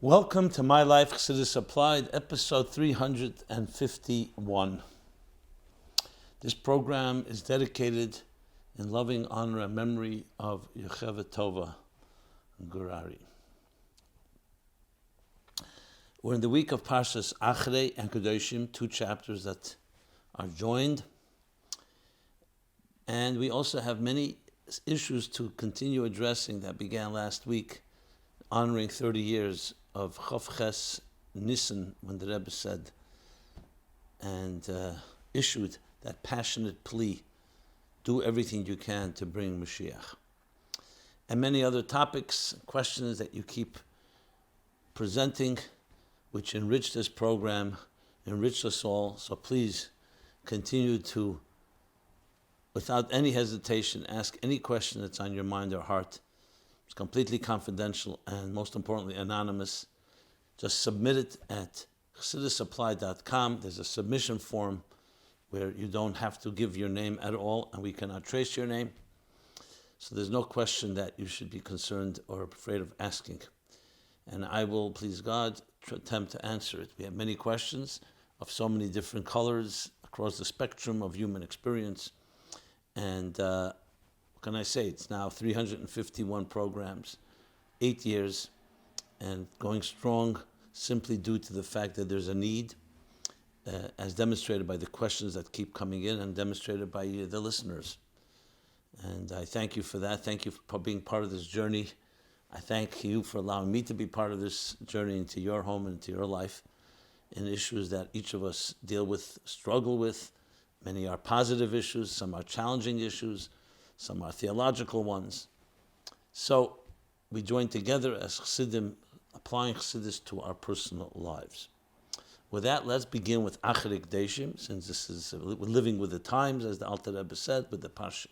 Welcome to My Life Chassidus Applied, episode 351. This program is dedicated in loving honor and memory of Yocheved Tova Gurari. We're in the week of Parshas Acharei-Kedoshim, two chapters that are joined. And we also have many issues to continue addressing that began last week, honoring 30 years of Ches Nissan, when the Rebbe said and issued that passionate plea, do everything you can to bring Moshiach. And many other topics, questions that you keep presenting, which enrich this program, enrich us all. So please continue to, without any hesitation, ask any question that's on your mind or heart. It's completely confidential and, most importantly, anonymous. Just submit it at chassidusapply.com. There's a submission form where you don't have to give your name at all, and we cannot trace your name. So there's no question that you should be concerned or afraid of asking. And I will, please God, attempt to answer it. We have many questions of so many different colors across the spectrum of human experience. And what can I say? It's now 351 programs, 8 years, and going strong simply due to the fact that there's a need, as demonstrated by the questions that keep coming in and demonstrated by the listeners. And I thank you for that. Thank you for being part of this journey. I thank you for allowing me to be part of this journey into your home and into your life in issues that each of us deal with, struggle with. Many are positive issues, some are challenging issues, some are theological ones. So we join together as Chassidim, applying Chassidus to our personal lives. With that, let's begin with Acharei-Kedoshim, since this is we're living with the times, as the Alter Rebbe said, with the Parsha.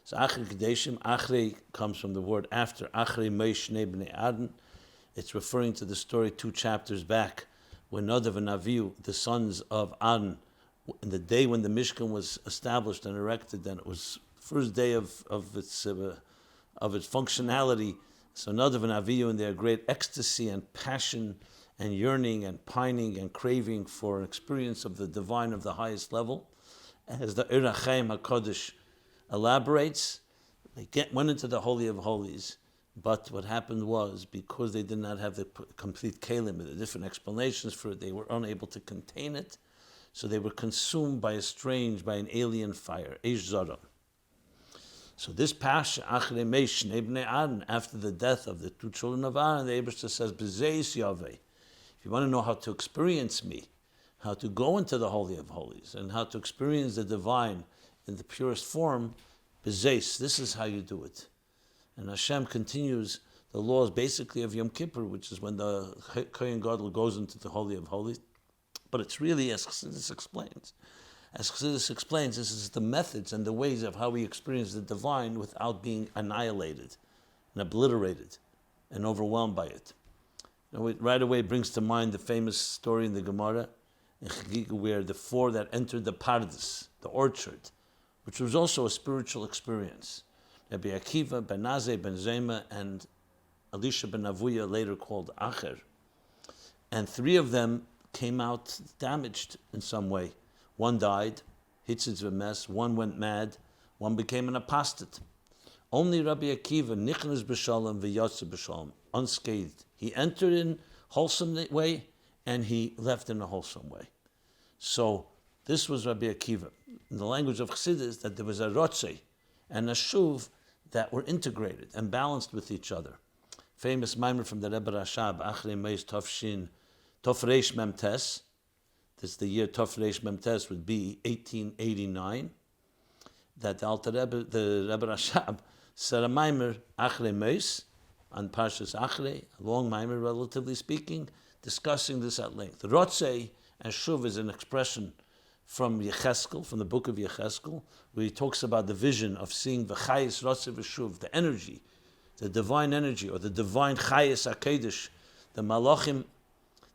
So Acharei-Kedoshim, Acharei comes from the word after, Acharei Meish Bnei Aden. It's referring to the story 2 chapters back, when Nadav and Avihu, the sons of Aden, in the day when the Mishkan was established and erected, and it was the first day of its functionality. So Nadav and Avihu, in their great ecstasy and passion and yearning and pining and craving for an experience of the divine of the highest level, as the Acharei HaKodesh elaborates, they went into the Holy of Holies. But what happened was, because they did not have the complete kelim, the different explanations for it, they were unable to contain it. So they were consumed by an alien fire, Eish Zara. So this Pasha, Acharei Meish Bnei Aden, after the death of the 2 children of Aaron, the Eibishter says, Beis Yaveh. If you want to know how to experience me, how to go into the Holy of Holies, and how to experience the divine in the purest form, Beis, this is how you do it. And Hashem continues the laws basically of Yom Kippur, which is when the Cohen Gadol goes into the Holy of Holies. But it's really, as Chassidus explains, this is the methods and the ways of how we experience the divine without being annihilated and obliterated and overwhelmed by it. Now, it right away brings to mind the famous story in the Gemara, in Chagiga, where the 4 that entered the Pardes, the orchard, which was also a spiritual experience, Rabbi Akiva, Ben Nazeh, Ben Zema, and Elisha ben Avuya, later called Acher, and 3 of them came out damaged in some way. 1 died, hitzitz v'mes, 1 went mad, 1 became an apostate. Only Rabbi Akiva, nichnas b'shalom v'yotze b'shalom, unscathed. He entered in wholesome way, and he left in a wholesome way. So this was Rabbi Akiva. In the language of Chassidus, that there was a rotzei and a shuv that were integrated and balanced with each other. Famous mimer from the Rebbe Rashab, Acharei Meish Tofreish Memtes. This is the year Tofreish Memtes would be 1889. That the Alter Rebbe, the Rebbe Rashab, said a mimer Acharei Meish on Parshas Acharei, a long mimer relatively speaking, discussing this at length. Rotzei and shuv is an expression from Yecheskel, from the book of Yecheskel, where he talks about the vision of seeing the Chayis Rotzei v'shuv, the energy, the divine energy, or the divine Chayis HaKedosh, the Malachim,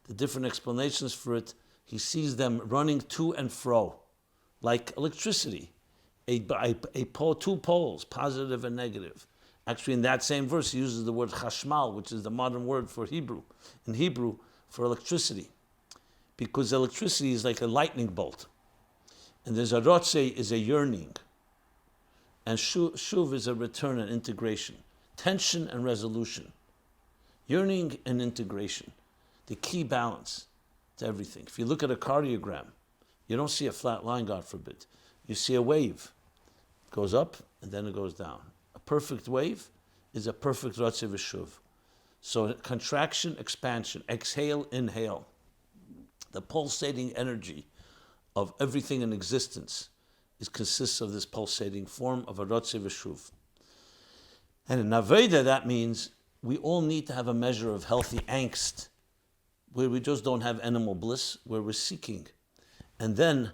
the different explanations for it. He sees them running to and fro, like electricity, two poles, positive and negative, Actually, in that same verse, he uses the word chashmal, which is the modern word for Hebrew, in Hebrew, for electricity. Because electricity is like a lightning bolt. And there's a rotze, is a yearning. And shuv is a return and integration. Tension and resolution. Yearning and integration. The key balance to everything. If you look at a cardiogram, you don't see a flat line, God forbid. You see a wave. It goes up and then it goes down. A perfect wave is a perfect rotze v'shuv. So contraction, expansion, exhale, inhale. The pulsating energy of everything in existence consists of this pulsating form of a rotze v'shuv. And in Aveda, that means we all need to have a measure of healthy angst, where we just don't have animal bliss, where we're seeking. And then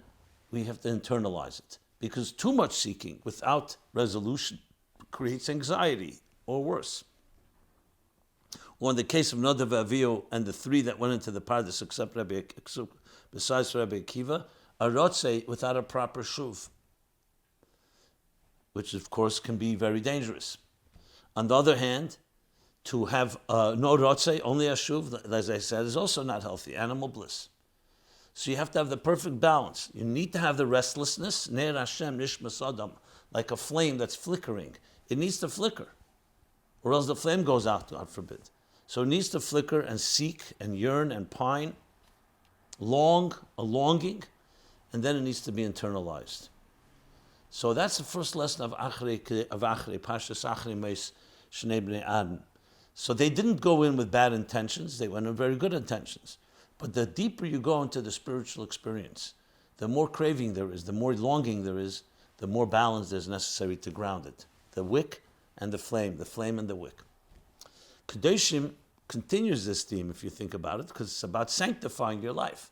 we have to internalize it. Because too much seeking without resolution creates anxiety, or worse. Or in the case of Nadav Avio and the three that went into the Pardes, besides Rebbe Akiva, a rotze without a proper shuv, which of course can be very dangerous. On the other hand, to have no rotze, only a shuv, as I said, is also not healthy, animal bliss. So you have to have the perfect balance. You need to have the restlessness, Ner Hashem Nishmas Adam, like a flame that's flickering. It needs to flicker, or else the flame goes out, God forbid. So it needs to flicker and seek and yearn and pine, a longing, and then it needs to be internalized. So that's the first lesson of Acharei, Pashas Acharei Meis Shnei Bnei Adam. So they didn't go in with bad intentions, they went in with very good intentions. But the deeper you go into the spiritual experience, the more craving there is, the more longing there is, the more balance is necessary to ground it. The wick and the flame and the wick. Kedoshim continues this theme, if you think about it, because it's about sanctifying your life.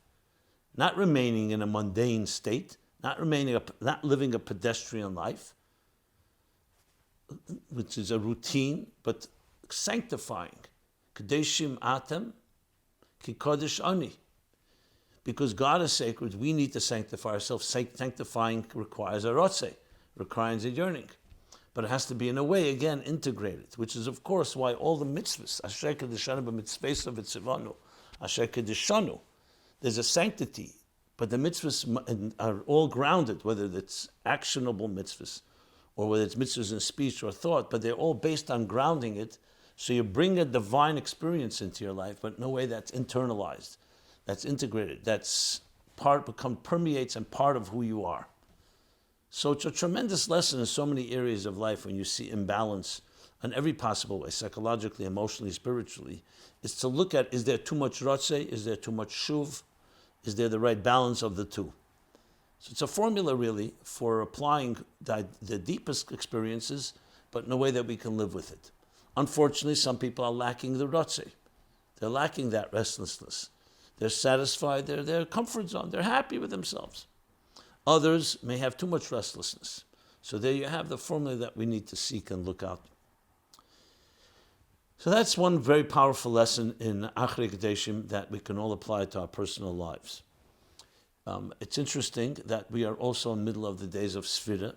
Not remaining in a mundane state, not living a pedestrian life, which is a routine, but sanctifying. Kedoshim atem ki kodesh ani. Because God is sacred, we need to sanctify ourselves. Sanctifying requires a rotze, requires a yearning. But it has to be in a way, again, integrated, which is, of course, why all the mitzvos, Acharei-Kedoshim b'mitzvos v'tzivanu, Acharei-Kedoshim, there's a sanctity, but the mitzvos are all grounded, whether it's actionable mitzvos, or whether it's mitzvos in speech or thought, but they're all based on grounding it, so you bring a divine experience into your life, but in a way that's internalized, that's integrated, that's permeates and part of who you are. So it's a tremendous lesson in so many areas of life when you see imbalance in every possible way, psychologically, emotionally, spiritually, is to look at, is there too much rotze, is there too much shuv, is there the right balance of the two? So it's a formula really for applying the deepest experiences, but in a way that we can live with it. Unfortunately, some people are lacking the rotze. They're lacking that restlessness. They're satisfied, they're their comfort zone, they're happy with themselves. Others may have too much restlessness. So there you have the formula that we need to seek and look out. So that's one very powerful lesson in Acharei-Kedoshim that we can all apply to our personal lives. It's interesting that we are also in the middle of the days of Sefirah.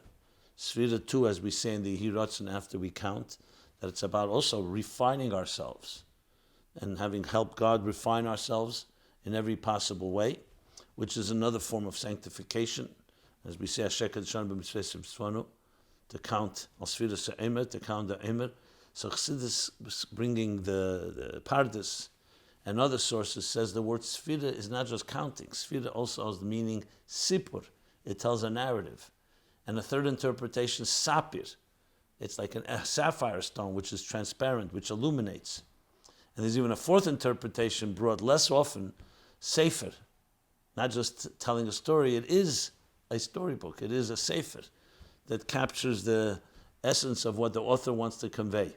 Sefirah too, as we say in the Hiratzon after we count, that it's about also refining ourselves and having helped God refine ourselves in every possible way, which is another form of sanctification. As we say, Acharei-Kedoshim to count al Sefirah se'emer, to count the emer. So Chassidus, bringing the Pardes and other sources, says the word Sefirah is not just counting. Sefirah also has the meaning sipur. It tells a narrative. And a third interpretation, sapir. It's like a sapphire stone, which is transparent, which illuminates. And there's even a fourth interpretation brought less often, sefer. Not just telling a story, it is a storybook. It is a sefer that captures the essence of what the author wants to convey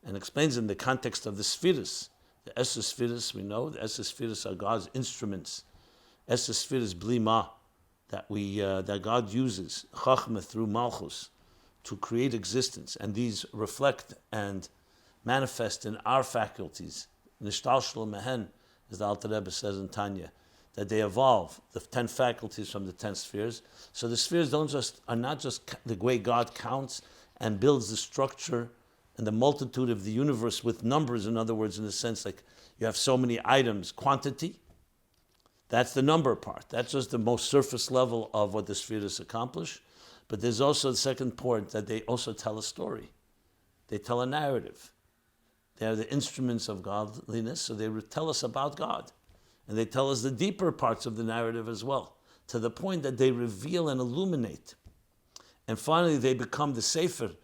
and explains in the context of the Sefirahs. The Esser Sefirahs, we know, the Esser Sefirahs are God's instruments. Esser Sefirahs blima, that God uses, Chachma through Malchus, to create existence. And these reflect and manifest in our faculties. Nishtalshel mehen, as the Alter Rebbe says in Tanya, that they evolve, the 10 faculties from the 10 spheres. So the spheres are not just the way God counts and builds the structure and the multitude of the universe with numbers, in other words, in the sense like you have so many items, quantity. That's the number part. That's just the most surface level of what the Sefirah accomplish. But there's also the second point, that they also tell a story. They tell a narrative. They are the instruments of godliness, so they tell us about God. And they tell us the deeper parts of the narrative as well, to the point that they reveal and illuminate. And finally, they become the Sefirah,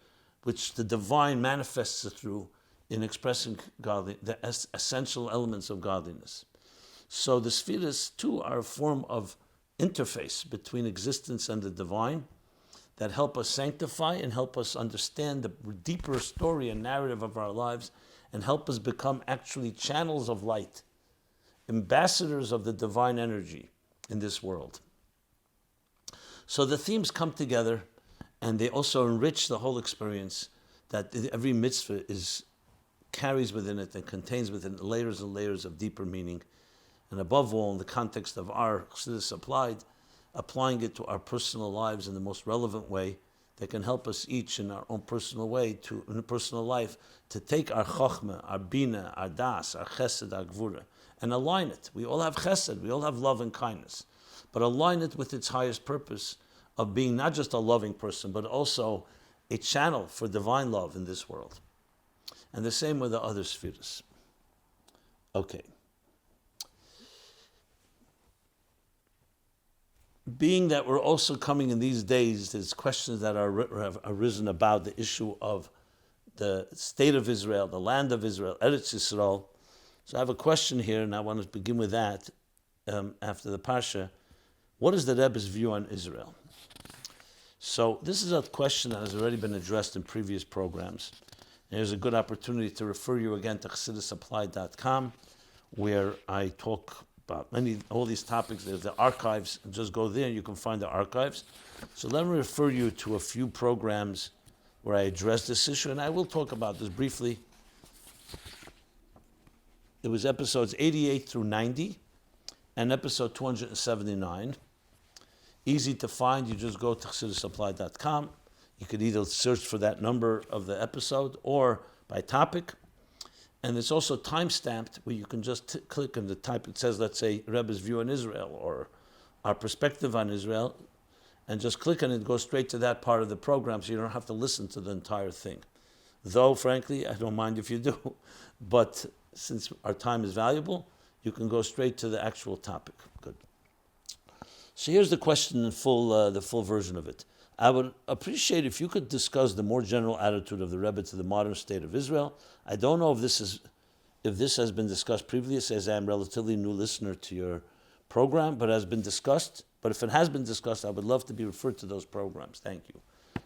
which the divine manifests through in expressing the essential elements of godliness. So the Sefirahs too are a form of interface between existence and the divine that help us sanctify and help us understand the deeper story and narrative of our lives, and help us become actually channels of light, ambassadors of the divine energy in this world. So the themes come together, and they also enrich the whole experience, that every mitzvah carries within it and contains within it layers and layers of deeper meaning. And above all, in the context of our Chassidus applying it to our personal lives in the most relevant way that can help us each in our own personal way, in a personal life, to take our chokhmah, our bina, our das, our chesed, our gvura, and align it. We all have chesed, we all have love and kindness, but align it with its highest purpose of being not just a loving person, but also a channel for divine love in this world. And the same with the other spheres. Okay. Being that we're also coming in these days, there's questions that have arisen about the issue of the state of Israel, the land of Israel, Eretz Yisrael. So I have a question here, and I want to begin with that after the Parsha. What is the Rebbe's view on Israel? So this is a question that has already been addressed in previous programs. And here's a good opportunity to refer you again to ChassidusApply.com, where I talk about all these topics. There's the archives. Just go there and you can find the archives. So let me refer you to a few programs where I address this issue, and I will talk about this briefly. It was episodes 88 through 90 and episode 279. Easy to find. You just go to ChassidusApply.com. You could either search for that number of the episode or by topic. And it's also time-stamped where you can just click and type. It says, let's say, Rebbe's view on Israel or our perspective on Israel, and just click on it, go straight to that part of the program, so you don't have to listen to the entire thing. Though, frankly, I don't mind if you do. But since our time is valuable, you can go straight to the actual topic. Good. So here's the question in full, the full version of it. I would appreciate if you could discuss the more general attitude of the Rebbe to the modern state of Israel. I don't know if this has been discussed previously, as I'm a relatively new listener to your program, but it has been discussed. But if it has been discussed, I would love to be referred to those programs. Thank you.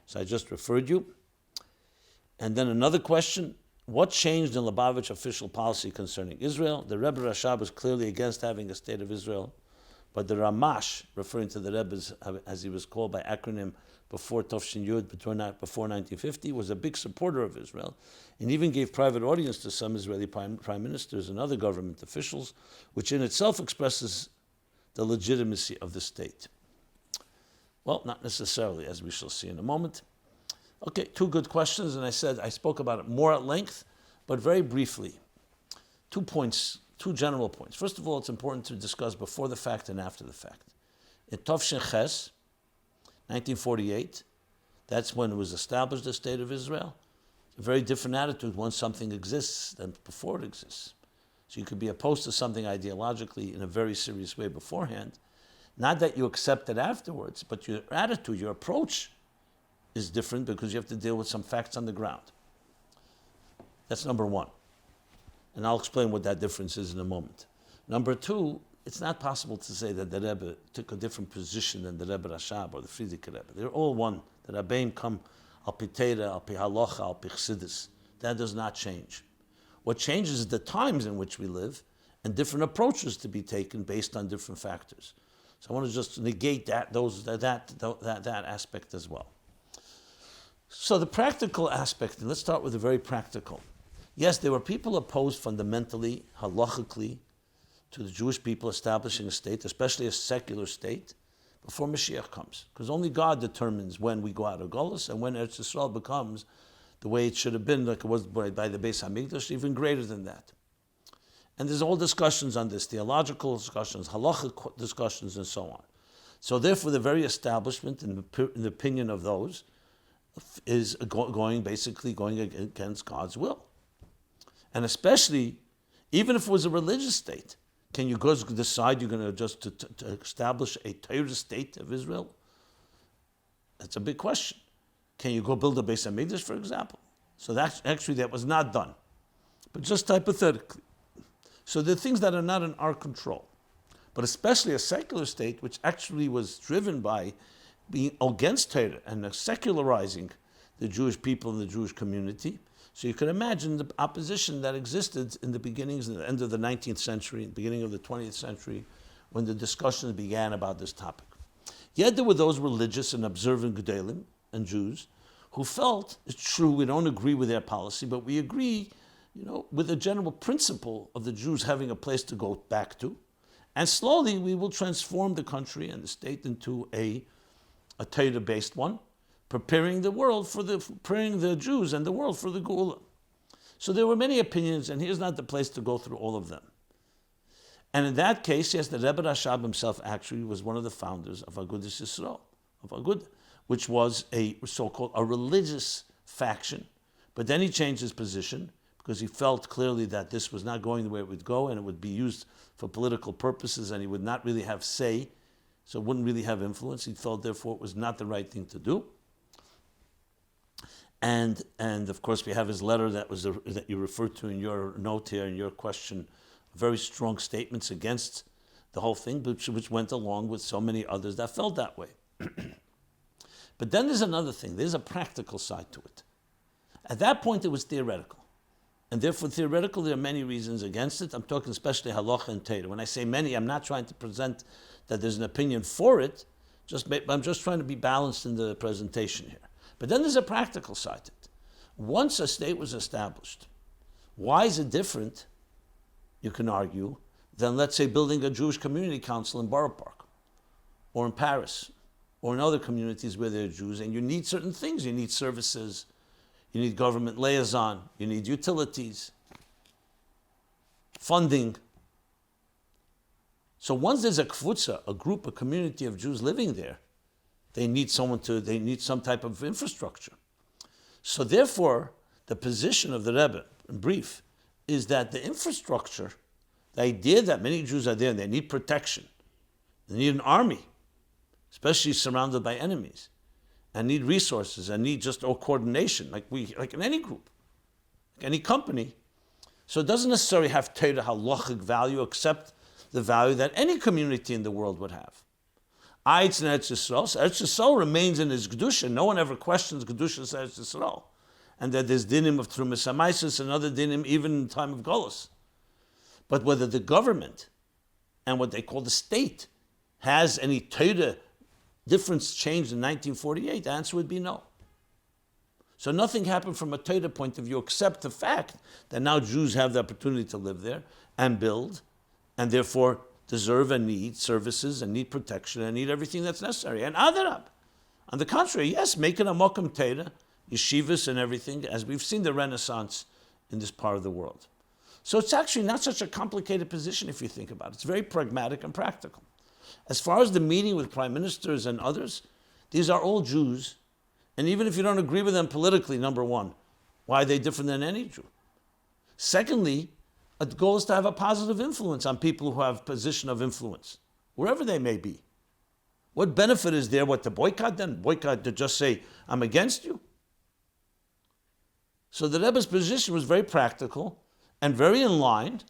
So I just referred you. And then another question: what changed in Lubavitch official policy concerning Israel? The Rebbe Rashab was clearly against having a state of Israel, but the Ramash, referring to the Rebbe as he was called by acronym before Tovshin Yud, before 1950, was a big supporter of Israel, and even gave private audience to some Israeli prime ministers and other government officials, which in itself expresses the legitimacy of the state. Well, not necessarily, as we shall see in a moment. Okay, two good questions, and I spoke about it more at length, but very briefly. 2 points, 2 general points. First of all, it's important to discuss before the fact and after the fact. In Tovshin Ches, 1948, that's when it was established, the State of Israel. It's a very different attitude once something exists than before it exists. So you could be opposed to something ideologically in a very serious way beforehand. Not that you accept it afterwards, but your attitude, your approach is different because you have to deal with some facts on the ground. That's number one. And I'll explain what that difference is in a moment. Number two, it's not possible to say that the Rebbe took a different position than the Rebbe Rashab or the Frierdiker Rebbe. They're all one. The Rabbeim come al pi Torah, al pi halacha, al pi Chassidus. That does not change. What changes is the times in which we live and different approaches to be taken based on different factors. So I want to just negate that aspect as well. So the practical aspect, and let's start with the very practical. Yes, there were people opposed fundamentally, halachically, to the Jewish people establishing a state, especially a secular state, before Moshiach comes. Because only God determines when we go out of Golus and when Eretz Yisrael becomes the way it should have been, like it was by the Beis Hamikdash, even greater than that. And there's all discussions on this, theological discussions, halachic discussions, and so on. So therefore, the very establishment, in the opinion of those, is going against God's will. And especially, even if it was a religious state, can you go decide you're going to just to establish a Torah state of Israel? That's a big question. Can you go build a Beis Hamikdash, for example? So that was not done, but just hypothetically. So there are things that are not in our control, but especially a secular state, which actually was driven by being against Torah and secularizing the Jewish people and the Jewish community. So you can imagine the opposition that existed in the beginnings, at the end of the 19th century, beginning of the 20th century, when the discussions began about this topic. Yet there were those religious and observant Gedolim and Jews who felt, it's true, we don't agree with their policy, but we agree, with the general principle of the Jews having a place to go back to. And slowly we will transform the country and the state into a Torah-based one, preparing the Jews and the world for the Geula. So there were many opinions, and here's not the place to go through all of them. And in that case, yes, the Rebbe Rashab himself actually was one of the founders of Agudas Yisrael, which was a so-called a religious faction. But then he changed his position because he felt clearly that this was not going the way it would go, and it would be used for political purposes, and he would not really have say, so it wouldn't really have influence. He felt, therefore, it was not the right thing to do. And of course, we have his letter that you referred to in your note here, in your question, very strong statements against the whole thing, which went along with so many others that felt that way. But then there's another thing. There's a practical side to it. At that point, it was theoretical. And therefore, theoretical, there are many reasons against it. I'm talking especially halacha and Torah. When I say many, I'm not trying to present that there's an opinion for it. I'm just trying to be balanced in the presentation here. But then there's a practical side to it. Once a state was established, why is it different, you can argue, than, let's say, building a Jewish community council in Borough Park, or in Paris, or in other communities where there are Jews, and you need certain things. You need services, you need government liaison, you need utilities, funding. So once there's a kvutza, a group, a community of Jews living there, they need some type of infrastructure. So therefore, the position of the Rebbe, in brief, is that the infrastructure, the idea that many Jews are there and they need protection, they need an army, especially surrounded by enemies, and need resources, and need just coordination, like in any group, like any company. So it doesn't necessarily have Torah halachic value, except the value that any community in the world would have. Eretz and Eretz Yisrael. So Eretz Yisrael remains in its Kedusha. No one ever questions Kedusha's Eretz Yisrael. And that there's dinim of Trumas HaMaisos and other dinim even in time of Golus. But whether the government and what they call the state has any Torah difference changed in 1948, the answer would be no. So nothing happened from a Torah point of view except the fact that now Jews have the opportunity to live there and build, and therefore deserve and need services and need protection and need everything that's necessary. And Adarab, on the contrary, yes, making a Mokum Torah, yeshivas and everything, as we've seen the Renaissance in this part of the world. So it's actually not such a complicated position if you think about it. It's very pragmatic and practical. As far as the meeting with prime ministers and others, these are all Jews. And even if you don't agree with them politically, number one, why are they different than any Jew? Secondly, the goal is to have a positive influence on people who have position of influence, wherever they may be. What benefit is there? What, to boycott them? Boycott to just say, I'm against you? So the Rebbe's position was very practical and very in line,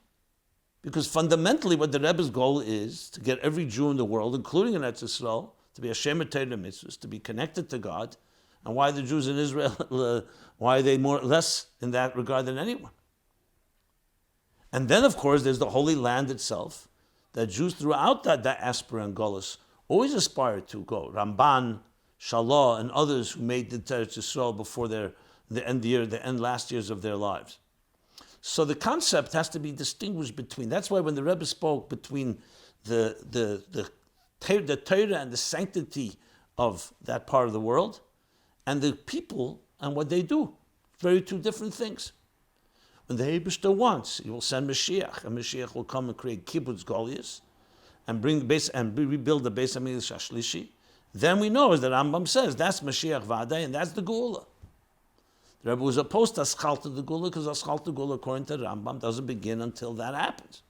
because fundamentally what the Rebbe's goal is to get every Jew in the world, including in Eretz Yisrael, to be a Shemer Torah mitzvos, to be connected to God. And why the Jews in Israel, why are they less in that regard than anyone? And then, of course, there's the Holy Land itself, that Jews throughout that diaspora and Golus always aspired to go. Ramban, Shalah, and others who made the Eretz Yisrael before the end last years of their lives. So the concept has to be distinguished between. That's why when the Rebbe spoke between the Torah and the sanctity of that part of the world, and the people and what they do very two different things. When the Eibishter wants, he will send Moshiach, and Moshiach will come and create kibbutz goliaths, and bring the base and rebuild the Beis Hamikdash Hashlishi. Then we know, as the Rambam says, that's Mashiach V'adai, and that's the Geula. The Rebbe was opposed to Aschalta the Geula, because Aschalta Geula, according to the Rambam, doesn't begin until that happens.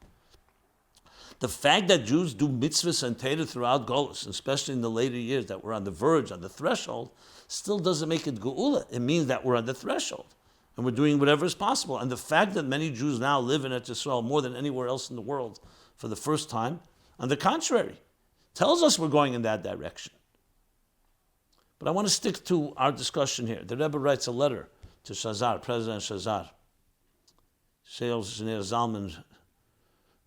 The fact that Jews do mitzvos and Torah throughout Golus, especially in the later years that we're on the verge, on the threshold, still doesn't make it Geula. It means that we're on the threshold, and we're doing whatever is possible. And the fact that many Jews now live in Eretz Yisrael more than anywhere else in the world for the first time, on the contrary, tells us we're going in that direction. But I want to stick to our discussion here. The Rebbe writes a letter to Shazar, President Shazar, Sheil Zalman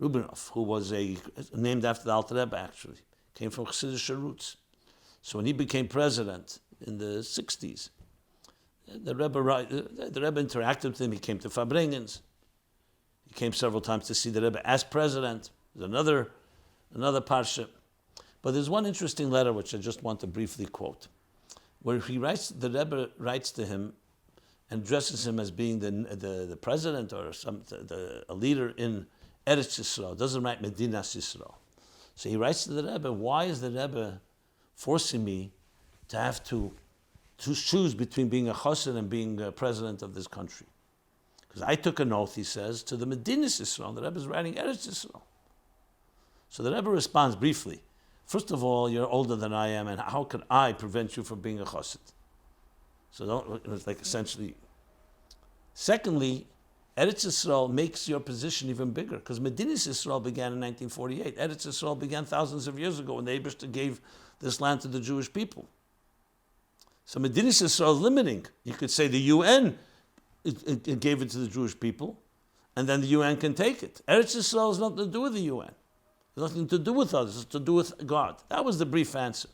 Rubinov, who was named after the Alter Rebbe, actually. Came from Chassidic roots. So when he became president in the 60s, the Rebbe interacted with him. He came to Fabrengens. He came several times to see the Rebbe as president. There's another parsha. But there's one interesting letter which I just want to briefly quote, where the Rebbe writes to him and addresses him as being the president or a leader in Eretz Yisrael. Doesn't write Medinas Yisrael. So he writes to the Rebbe, why is the Rebbe forcing me to have to choose between being a chassid and being a president of this country? Because I took an oath, he says, to the Medinas Yisrael. The Rebbe is writing Eretz Yisrael. So the Rebbe responds briefly, first of all, you're older than I am, and how could I prevent you from being a chassid? So it's like essentially. Secondly, Eretz Yisrael makes your position even bigger, because Medinas Yisrael began in 1948. Eretz Yisrael began thousands of years ago when the Eibishter gave this land to the Jewish people. So Medinas Yisrael is limiting. You could say the UN it gave it to the Jewish people, and then the UN can take it. Eretz Yisrael has nothing to do with the UN. It's nothing to do with us. It's to do with God. That was the brief answer.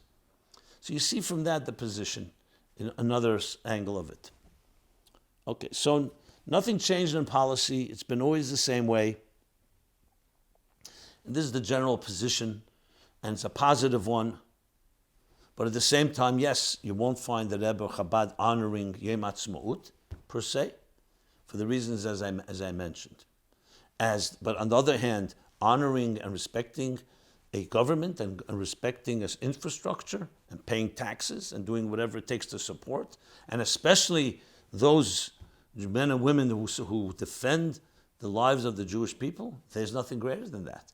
So you see from that the position in another angle of it. Okay, so nothing changed in policy. It's been always the same way. And this is the general position, and it's a positive one. But at the same time, yes, you won't find the Rebbe or Chabad honoring Yom Ha'atzmaut per se, for the reasons as I mentioned. But on the other hand, honoring and respecting a government and respecting its infrastructure and paying taxes and doing whatever it takes to support, and especially those men and women who defend the lives of the Jewish people, there's nothing greater than that.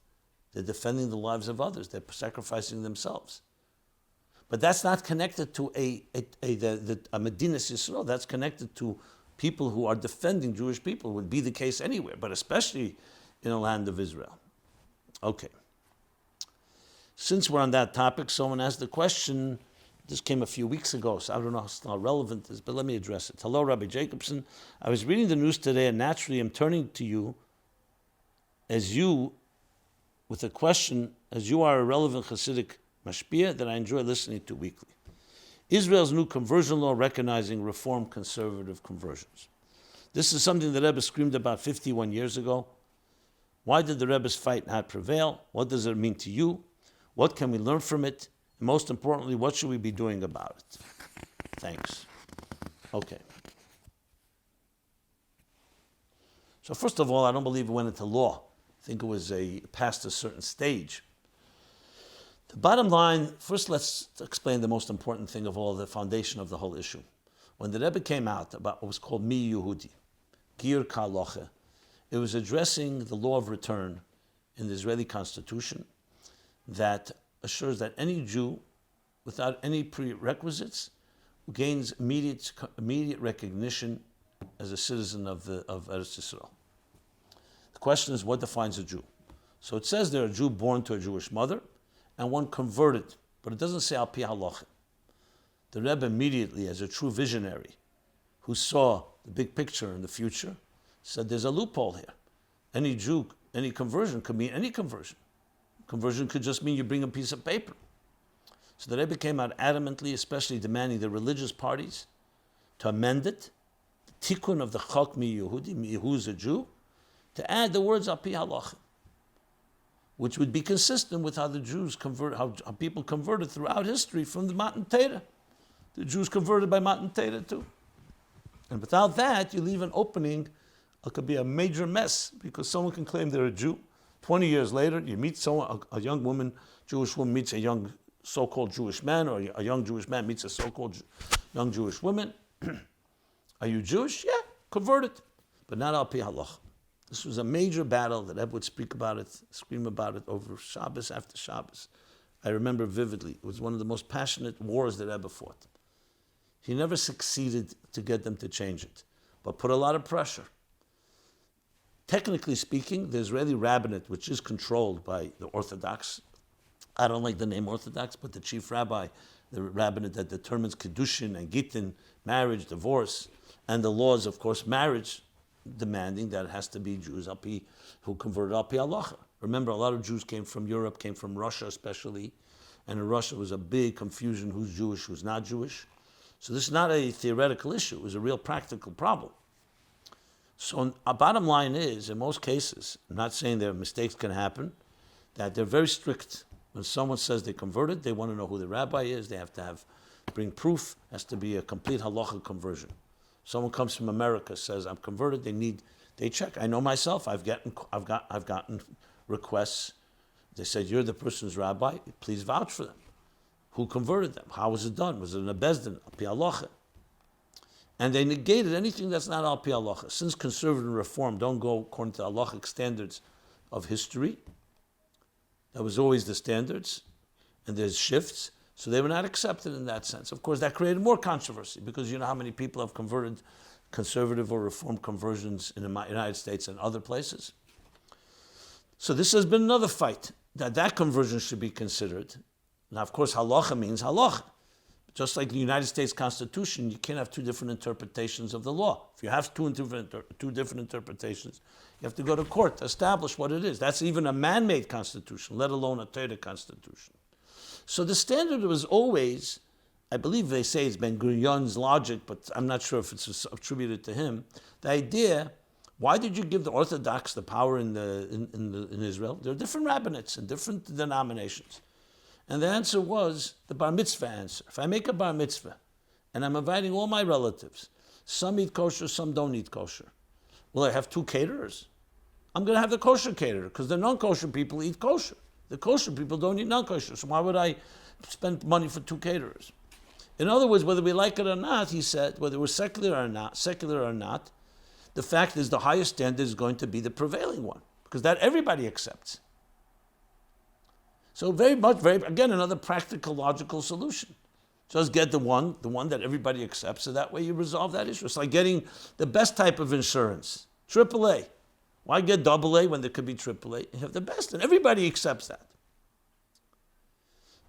They're defending the lives of others. They're sacrificing themselves. But that's not connected to a Medinas Yisrael. That's connected to people who are defending Jewish people. It would be the case anywhere, but especially in the land of Israel. Okay. Since we're on that topic, someone asked the question. This came a few weeks ago, so I don't know how relevant it is, but let me address it. Hello, Rabbi Jacobson. I was reading the news today, and naturally I'm turning to you with a question, as you are a relevant Chassidic mashpia that I enjoy listening to weekly. Israel's new conversion law recognizing Reform conservative conversions. This is something the Rebbe screamed about 51 years ago. Why did the Rebbe's fight not prevail? What does it mean to you? What can we learn from it? And most importantly, what should we be doing about it? Thanks. Okay. So first of all, I don't believe it went into law. I think it was past a certain stage. The bottom line, first let's explain the most important thing of all, the foundation of the whole issue. When the Rebbe came out about what was called Mi Yehudi, Gir Kaloche, it was addressing the law of return in the Israeli constitution that assures that any Jew, without any prerequisites, gains immediate recognition as a citizen of Eretz Yisrael. The question is, what defines a Jew? So it says they're a Jew born to a Jewish mother, and one converted, but it doesn't say al pi halacha. The Rebbe immediately, as a true visionary, who saw the big picture in the future, said there's a loophole here. Any Jew, any conversion could mean any conversion. Conversion could just mean you bring a piece of paper. So the Rebbe came out adamantly, especially demanding the religious parties to amend it, the tikkun of the Chok Mi Yehudi, who's a Jew, to add the words al pi halacha, which would be consistent with how the Jews how people converted throughout history from the Matan Torah. The Jews converted by Matan Torah too. And without that, you leave an opening. It could be a major mess because someone can claim they're a Jew. 20 years later, you meet someone, a young woman, Jewish woman meets a young so-called Jewish man, or a young Jewish man meets a so-called young Jewish woman. Are you Jewish? Yeah, converted, but not al pi halach. This was a major battle that Rebbe would speak about it, scream about it over Shabbos after Shabbos. I remember vividly. It was one of the most passionate wars that Rebbe fought. He never succeeded to get them to change it, but put a lot of pressure. Technically speaking, the Israeli rabbinate, which is controlled by the Orthodox, I don't like the name Orthodox, but the chief rabbi, the rabbinate that determines Kedushin and Gittin, marriage, divorce, and the laws, of course, marriage, demanding that it has to be Jews who converted al pi halacha. Remember, a lot of Jews came from Europe, came from Russia especially, and in Russia was a big confusion who's Jewish, who's not Jewish. So this is not a theoretical issue, it was a real practical problem. So our bottom line is, in most cases, I'm not saying that mistakes can happen, that they're very strict. When someone says they converted, they want to know who the rabbi is, they have to bring proof, it has to be a complete halacha conversion. Someone comes from America, says, I'm converted, they check. I know myself, I've gotten requests. They said, you're the person's rabbi, please vouch for them. Who converted them? How was it done? Was it in a bezdin, al pi halacha? And they negated anything that's not al pi halacha. Since conservative reform don't go according to halachic standards of history, that was always the standards, and there's shifts, so they were not accepted in that sense. Of course, that created more controversy, because you know how many people have converted conservative or reform conversions in the United States and other places. So this has been another fight, that conversion should be considered. Now, of course, halacha means halacha. Just like the United States Constitution, you can't have two different interpretations of the law. If you have two different interpretations, you have to go to court to establish what it is. That's even a man-made constitution, let alone a Torah constitution. So the standard was always, I believe they say it's Ben Gurion's logic, but I'm not sure if it's attributed to him. The idea, why did you give the Orthodox the power in Israel? There are different rabbinates and different denominations. And the answer was the bar mitzvah answer. If I make a bar mitzvah and I'm inviting all my relatives, some eat kosher, some don't eat kosher. Will I have two caterers? I'm going to have the kosher caterer because the non-kosher people eat kosher. The kosher people don't eat non-kosher. So why would I spend money for two caterers? In other words, whether we like it or not, he said, whether we're secular or not, the fact is the highest standard is going to be the prevailing one because that everybody accepts. So again, another practical, logical solution. Just get the one that everybody accepts, so that way you resolve that issue. It's like getting the best type of insurance, AAA. Why get AA when there could be AAA? You have the best, and everybody accepts that.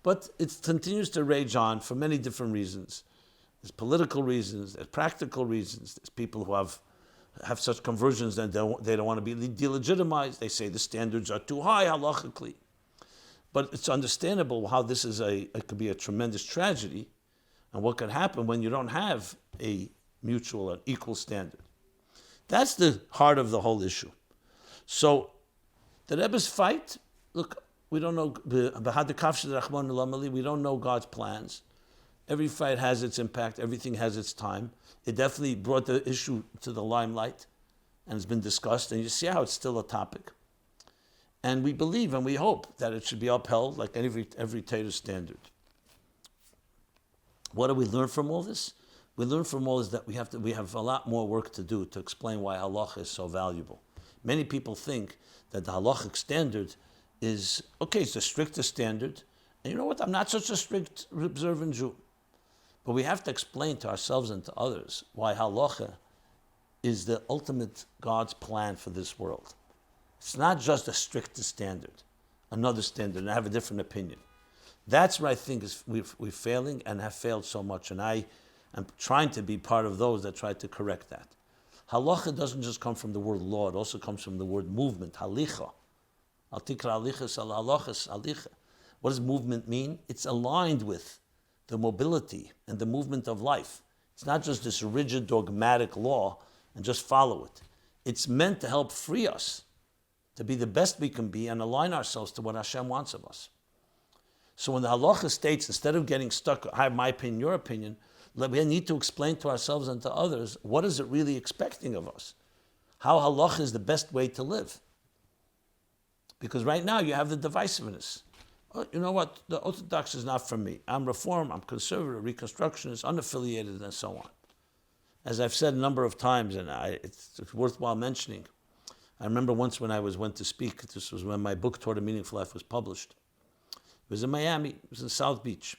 But it continues to rage on for many different reasons. There's political reasons, there's practical reasons, there's people who have such conversions that they don't want to be delegitimized. They say the standards are too high halachically. But it's understandable how this is it could be a tremendous tragedy, and what could happen when you don't have a mutual and equal standard. That's the heart of the whole issue. So the Rebbe's fight, look, we don't know, we don't know God's plans. Every fight has its impact, everything has its time. It definitely brought the issue to the limelight, and it's been discussed, and you see how it's still a topic. And we believe and we hope that it should be upheld like every Torah standard. What do we learn from all this? We learn from all this that we have a lot more work to do to explain why halacha is so valuable. Many people think that the halachic standard is, okay, it's the strictest standard. And you know what? I'm not such a strict observant Jew. But we have to explain to ourselves and to others why halacha is the ultimate God's plan for this world. It's not just a strictest standard, another standard, and I have a different opinion. That's where I think we're failing and have failed so much, and I am trying to be part of those that try to correct that. Halacha doesn't just come from the word law, it also comes from the word movement, halicha. Al tikra alichas al halachas alicha. What does movement mean? It's aligned with the mobility and the movement of life. It's not just this rigid dogmatic law and just follow it. It's meant to help free us to be the best we can be and align ourselves to what Hashem wants of us. So when the halacha states, instead of getting stuck, I have my opinion, your opinion, We need to explain to ourselves and to others, what is it really expecting of us? How halacha is the best way to live? Because right now you have the divisiveness. Oh, you know what? The Orthodox is not for me. I'm Reform, I'm conservative, Reconstructionist, unaffiliated, and so on. As I've said a number of times, and it's worthwhile mentioning, I remember once when I went to speak, this was when my book, Toward a Meaningful Life, was published. It was in Miami, it was in South Beach.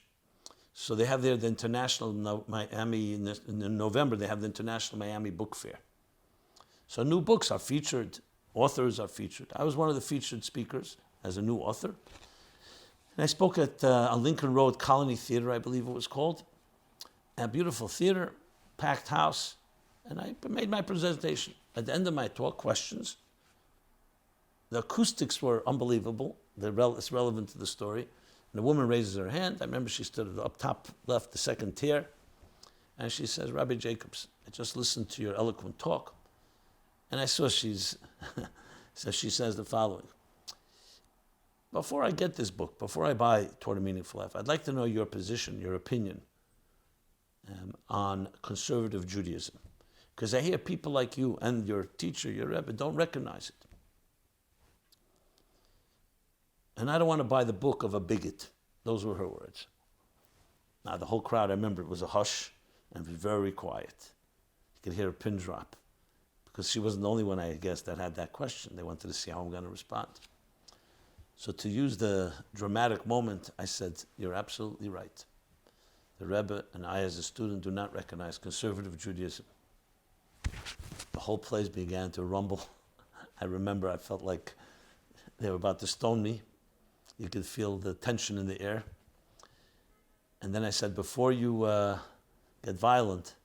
So they have there the International Miami, in November, they have the International Miami Book Fair. So new books are featured, authors are featured. I was one of the featured speakers as a new author. And I spoke at on Lincoln Road Colony Theater, I believe it was called. A beautiful theater, packed house. And I made my presentation. At the end of my talk, questions. The acoustics were unbelievable. It's relevant to the story. And the woman raises her hand. I remember she stood up top left, the second tier. And she says, Rabbi Jacobs, I just listened to your eloquent talk. And I saw so she says the following. Before I get this book, before I buy Toward a Meaningful Life, I'd like to know your position, your opinion on conservative Judaism. Because I hear people like you and your teacher, your Rebbe, don't recognize it. And I don't want to buy the book of a bigot. Those were her words. Now the whole crowd, I remember it was a hush and it was very quiet. You could hear a pin drop. Because she wasn't the only one, I guess, that had that question. They wanted to see how I'm going to respond. So to use the dramatic moment, I said, you're absolutely right. The Rebbe and I as a student do not recognize conservative Judaism. The whole place began to rumble. I remember I felt like they were about to stone me. You could feel the tension in the air. And then I said, before you get violent,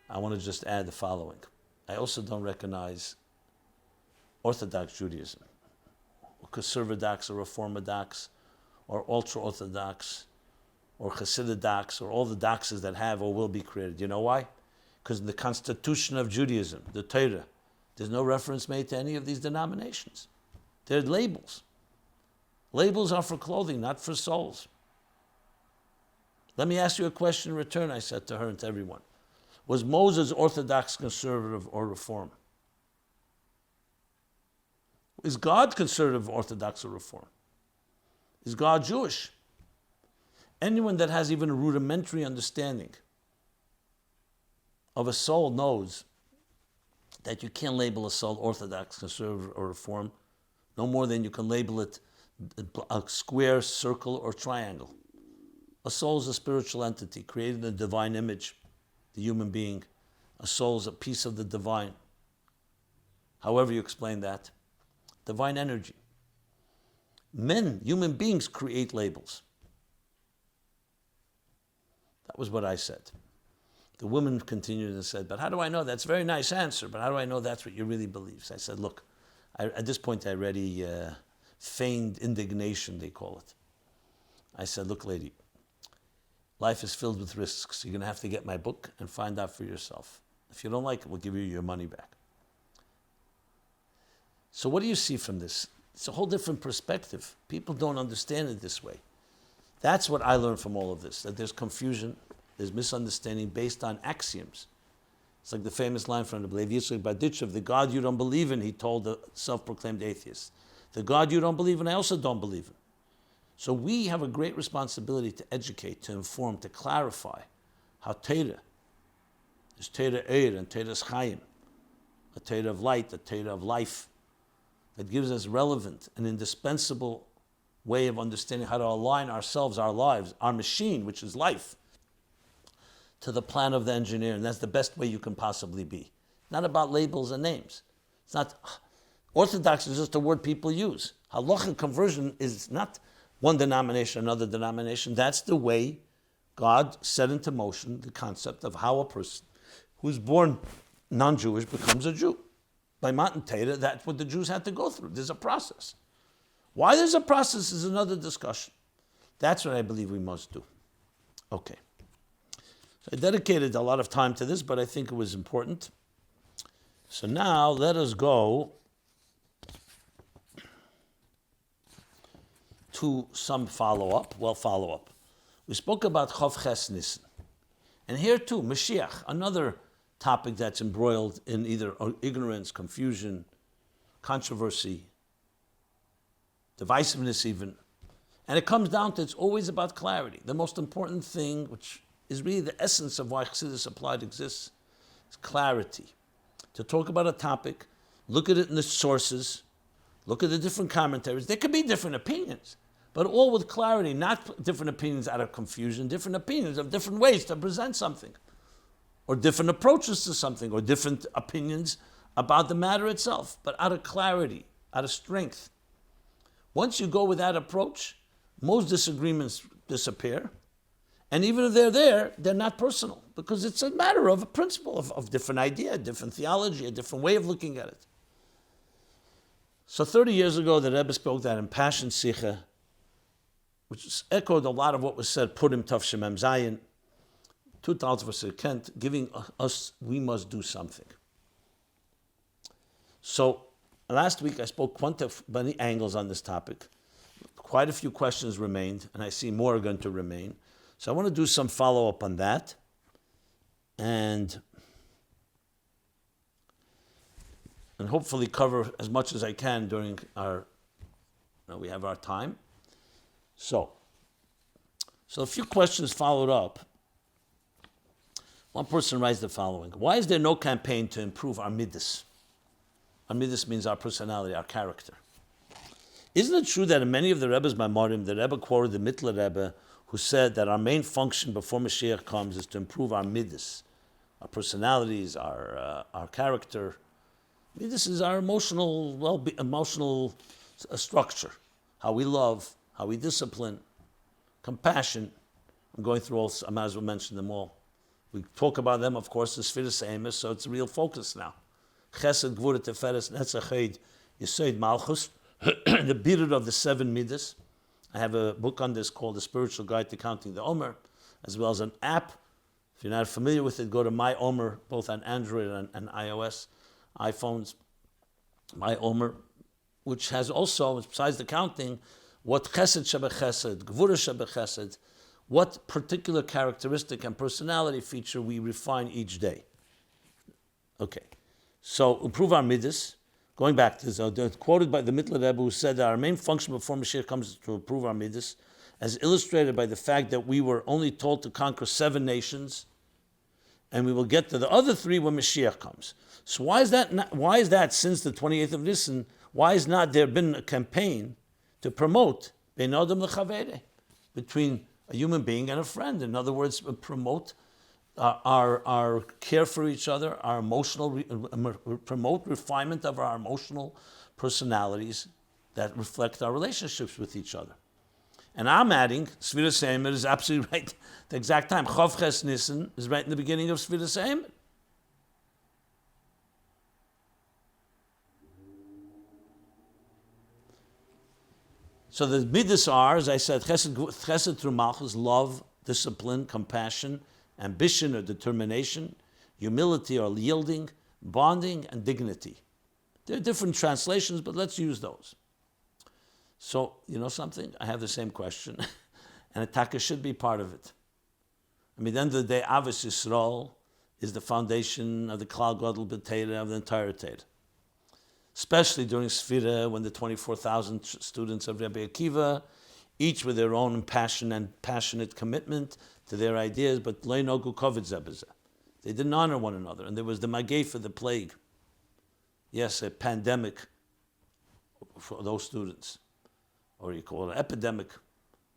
I want to just add the following. I also don't recognize Orthodox Judaism, or Conservadox, or Reformadox, or Ultra-Orthodox, or Chassidic, or all the doxes that have or will be created. You know why? Because in the constitution of Judaism, the Torah, there's no reference made to any of these denominations. They're labels. Labels are for clothing, not for souls. Let me ask you a question in return, I said to her and to everyone. Was Moses Orthodox, conservative, or Reform? Is God conservative, Orthodox, or Reform? Is God Jewish? Anyone that has even a rudimentary understanding of a soul knows that you can't label a soul Orthodox, conservative, or Reform, no more than you can label it a square, circle, or triangle. A soul is a spiritual entity created in a divine image. The human being, a soul is a piece of the divine. However you explain that. Divine energy. Men, human beings, create labels. That was what I said. The woman continued and said, but how do I know? That's a very nice answer, but how do I know that's what you really believe? So I said, look, at this point I already feigned indignation, they call it. I said, look, lady, life is filled with risks. You're going to have to get my book and find out for yourself. If you don't like it, we'll give you your money back. So what do you see from this? It's a whole different perspective. People don't understand it this way. That's what I learned from all of this, that there's confusion, there's misunderstanding based on axioms. It's like the famous line from the Lev Yitzchak Berditchev, the God you don't believe in, he told the self-proclaimed atheist. The God you don't believe in, I also don't believe in. So we have a great responsibility to educate, to inform, to clarify how Torah is Torah Eir and Torah Chaim, a Torah of light, a Torah of life, that gives us relevant and indispensable way of understanding how to align ourselves, our lives, our machine, which is life, to the plan of the engineer. And that's the best way you can possibly be. Not about labels and names. It's not, Orthodox is just a word people use. Halacha conversion is not one denomination, another denomination. That's the way God set into motion the concept of how a person who's born non-Jewish becomes a Jew. By Matan Torah, that's what the Jews had to go through. There's a process. Why there's a process is another discussion. That's what I believe we must do. Okay. So I dedicated a lot of time to this, but I think it was important. So now let us go to some follow-up. Well, follow-up. We spoke about Chof Ches Nissan. And here too, Moshiach, another topic that's embroiled in either ignorance, confusion, controversy, divisiveness even. And it comes down to, it's always about clarity. The most important thing, which is really the essence of why Chassidus Applied exists, is clarity. To talk about a topic, look at it in the sources, look at the different commentaries. There could be different opinions, but all with clarity, not different opinions out of confusion, different opinions of different ways to present something, or different approaches to something, or different opinions about the matter itself, but out of clarity, out of strength. Once you go with that approach, most disagreements disappear. And even if they're there, they're not personal, because it's a matter of a principle, of different idea, different theology, a different way of looking at it. So 30 years ago, the Rebbe spoke that impassioned Sikha, which echoed a lot of what was said, Purim Tov Shemem Zayin, 2000 Kent, giving us, we must do something. So last week I spoke quite many angles on this topic. Quite a few questions remained, and I see more are going to remain. So I want to do some follow-up on that, and hopefully cover as much as I can during our, we have our time. So a few questions followed up. One person writes the following: why is there no campaign to improve our midos? Our midos means our personality, our character. Isn't it true that in many of the Rebbe's Maimorim, the Rebbe quoted the Mittler Rebbe, who said that our main function before Moshiach comes is to improve our midos, our personalities, our character. Midos is our emotional structure, how we love, how we discipline, compassion. I'm going through all, I might as well mention them all. We talk about them, of course, in Sefirah, so it's a real focus now. Chesed, Gvura, Teferes, Netzach, Yesod, Malchus, the beater of the 7 midos. I have a book on this called The Spiritual Guide to Counting the Omer, as well as an app. If you're not familiar with it, go to My Omer, both on Android and iOS, iPhones. My Omer, which has also, besides the counting, what chesed shebe chesed, gvura shebe chesed, what particular characteristic and personality feature we refine each day. Okay, so improve our midos. Going back to this, quoted by the Mittler Rebbe, who said that our main function before Mashiach comes is to improve our midos, as illustrated by the fact that we were only told to conquer 7 nations, and we will get to the other 3 when Mashiach comes. So why is that since the 28th of Nissan, why has not there been a campaign to promote bein adam lechavere, between a human being and a friend? In other words, promote our care for each other, our promote refinement of our emotional personalities that reflect our relationships with each other. And I'm adding, Sefirah Seimer is absolutely right. The exact time, Chof Ches Nissan is right in the beginning of Sefirah Seimer. So the midos are, as I said, chesed through malchus, love, discipline, compassion, ambition or determination, humility or yielding, bonding, and dignity. There are different translations, but let's use those. So, you know something? I have the same question, and Ataka should be part of it. I mean, at the end of the day, Ahavas Yisrael is the foundation of the Klal Gadol B'Teira, of the entire Teira. Especially during Sefirah, when the 24,000 students of Rebbe Akiva, each with their own passion and passionate commitment to their ideas, but they didn't honor one another. And there was the Magefa, the plague. Yes, a pandemic for those students. Or you call it an epidemic,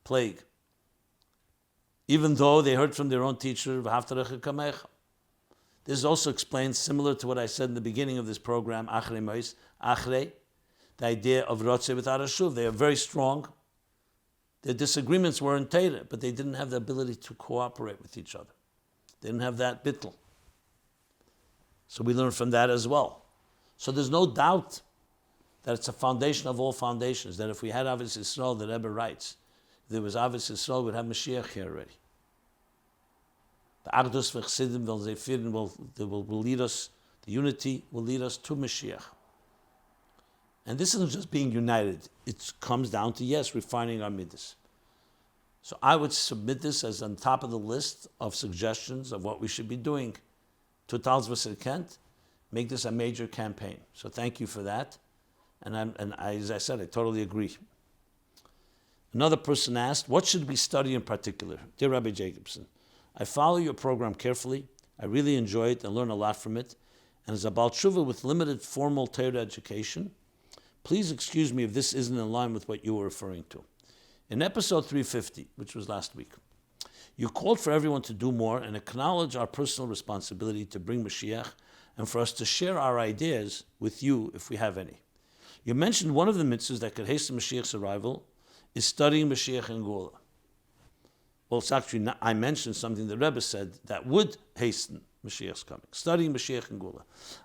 plague. Even though they heard from their own teacher, this is also explained, similar to what I said in the beginning of this program, Acharei, the idea of Rotze without a shuv. They are very strong. Their disagreements were in Torah, but they didn't have the ability to cooperate with each other. They didn't have that bittul. So we learn from that as well. So there's no doubt that it's a foundation of all foundations, that if we had Ahavas Yisrael, the Rebbe writes, if there was Ahavas Yisrael, we'd have Moshiach here already. The Achdus v'Chasidim will lead us, the unity will lead us to Moshiach. And this isn't just being united. It comes down to, yes, refining our midos. So I would submit this as on top of the list of suggestions of what we should be doing. To Tzvos Kent, make this a major campaign. So thank you for that. As I said, I totally agree. Another person asked, what should we study in particular? Dear Rabbi Jacobson, I follow your program carefully. I really enjoy it and learn a lot from it. And as a Baal Tshuva with limited formal Torah education, please excuse me if this isn't in line with what you were referring to. In episode 350, which was last week, you called for everyone to do more and acknowledge our personal responsibility to bring Moshiach and for us to share our ideas with you if we have any. You mentioned one of the mitzvos that could hasten Mashiach's arrival is studying Mashiach and Geula. Well, it's actually not, I mentioned something the Rebbe said that would hasten Mashiach's coming, studying Mashiach and Geula.